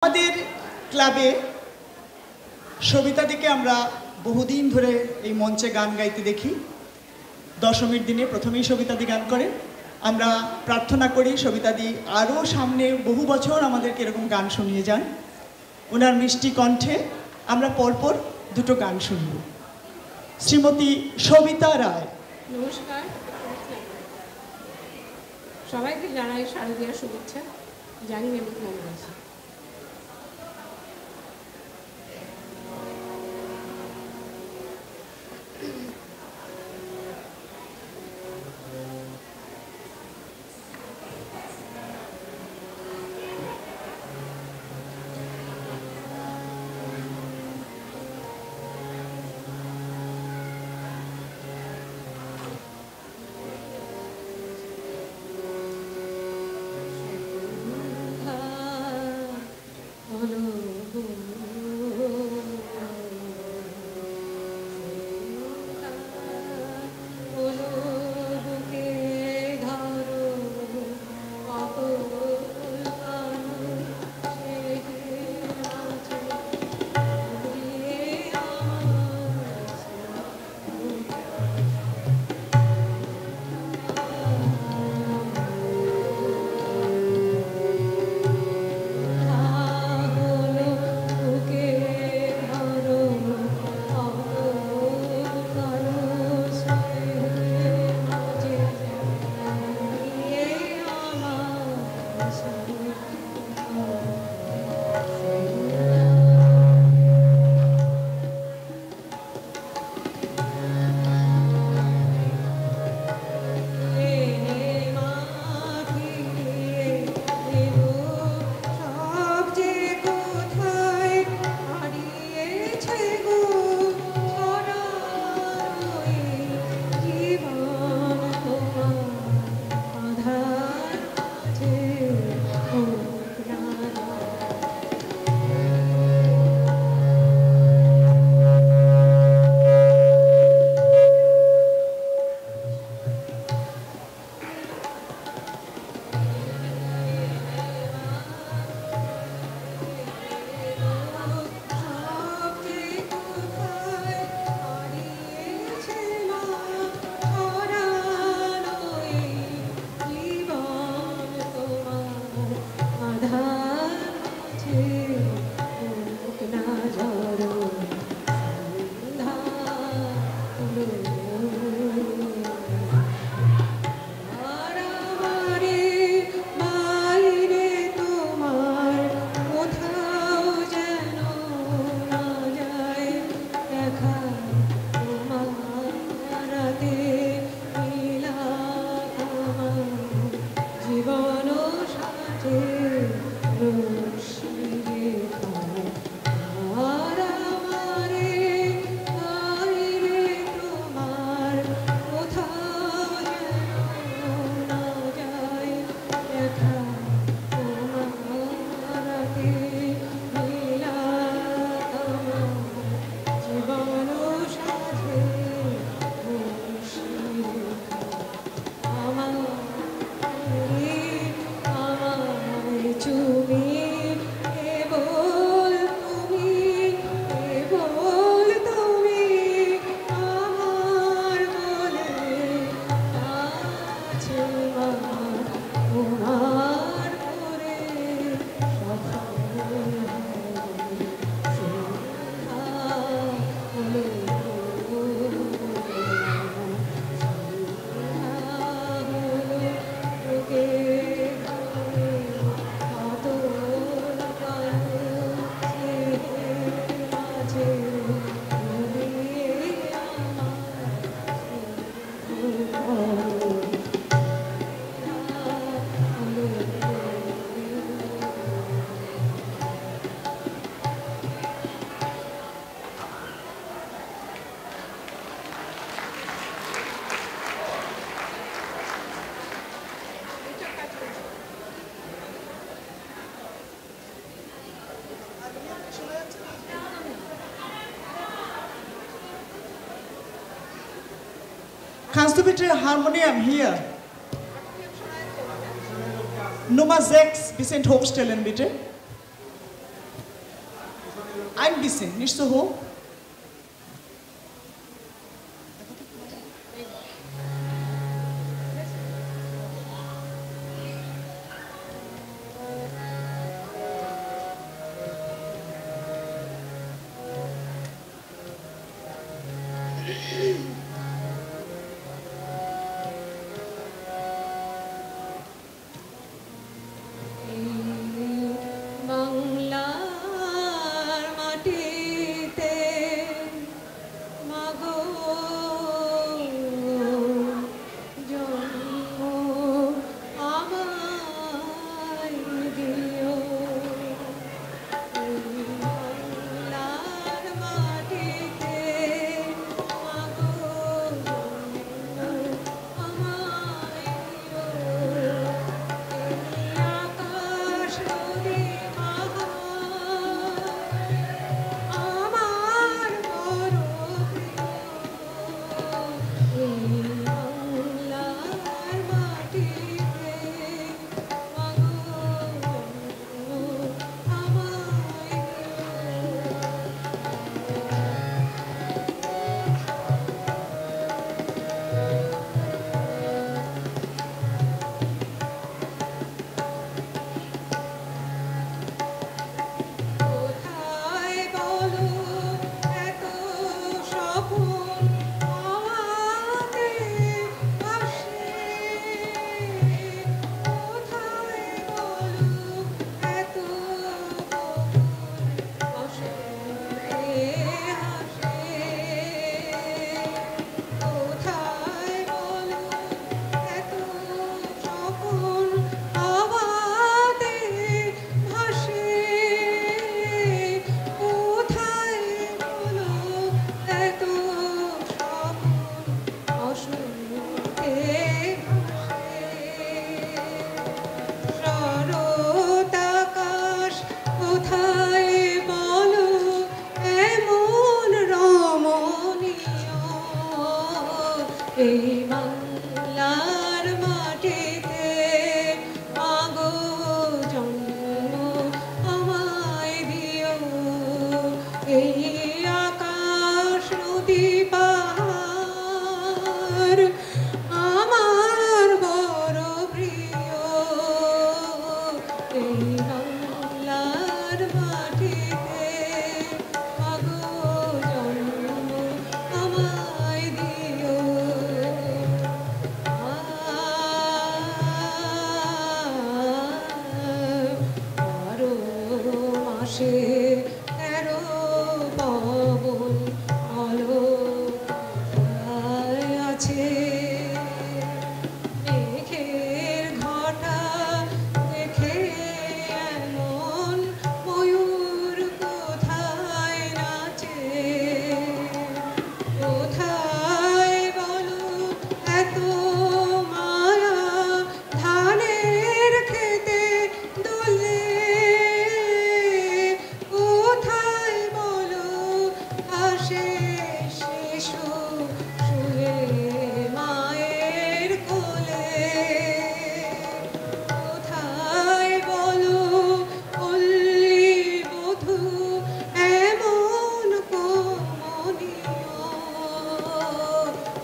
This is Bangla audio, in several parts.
আমাদের ক্লাবে সবিতাদিকে আমরা বহুদিন ধরে এই মঞ্চে গান গাইতে দেখি। দশমীর দিনে প্রথমেই সবিতাদি গান করে। আমরা প্রার্থনা করি সবিতাদি আরও সামনে বহু বছর আমাদেরকে এরকম গান শুনিয়ে যান। ওনার মিষ্টি কণ্ঠে আমরা পরপর দুটো গান শুনব। শ্রীমতী সবিতা রায়। নমস্কার, সবাইকে জানাই শারদীয়ার শুভেচ্ছা। জানি আমি কেমন আছি। Kannst du bitte Harmonium hier? Nummer 6, bisschen hochstellen bitte. ein bisschen, nicht so hoch. বাংলার মাটিতে মাগো জন্ম আমায় দিও, বাংলার মাটিতে মাগো জন্ম আমায় দিও, আকাশ নদী আমার বড় প্রিয়, এই বাংলার মাটিতে মাগো আমায় কোথায় বলো এত স্বপন আমাতে আসে, কোথায় বলো এত অসুখে আসে, কোথায় বলো এত স্বপন আমাতে ভাসে, কোথায় বলো এত স্বপন অসুখে শরৎ আকাশ কোথায় বলো এমন রমণীয়, এই বাংলার মাটিতে মাগো জন্ম আমায় দিও, এই আকাশ নদী পাহাড় আমার বড় প্রিয়, এই বাংলার মাটিতে মাগো জন্ম আমায় দিও, বারো মাসে 13 পাবন অলকায় আছে, মেঘের ঘটা দেখে এমন ময়ূর কোথায় নাচে, কোথায় বলো এত মায়া ধানের খেতে দোলে, কোথায় বলো আসে শিশু শুয়ে মায়ের কোলে, কোথায় বলো পল্লী বধূ এমন কমনীয়,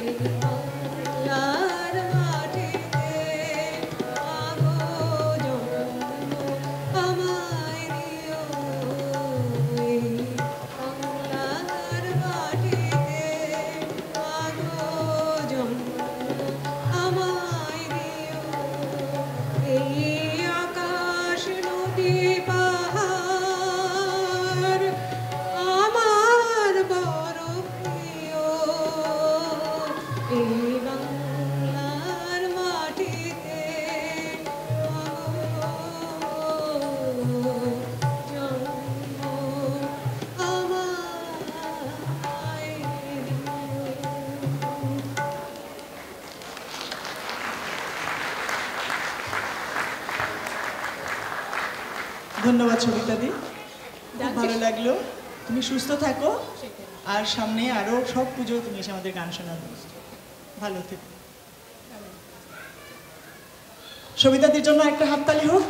এই বাংলার মাটিতে মাগো জন্ম আমায় দিও, এই বাংলার মাটিতে মাগো জন্ম আমায় দিও, এই আকাশ নদী পাহাড় আমার বড় প্রিয়, এই বাংলার মাটিতে মাগো জন্ম আমায় ধন্যবাদ সবিতাদি, খুব ভালো লাগলো। তুমি সুস্থ থাকো আর সামনে আরো সব পুজো তুমি এসে আমাদের গান শোনাবে। ভালো থেকো। সবিতাদির জন্য একটা হাততালি হোক।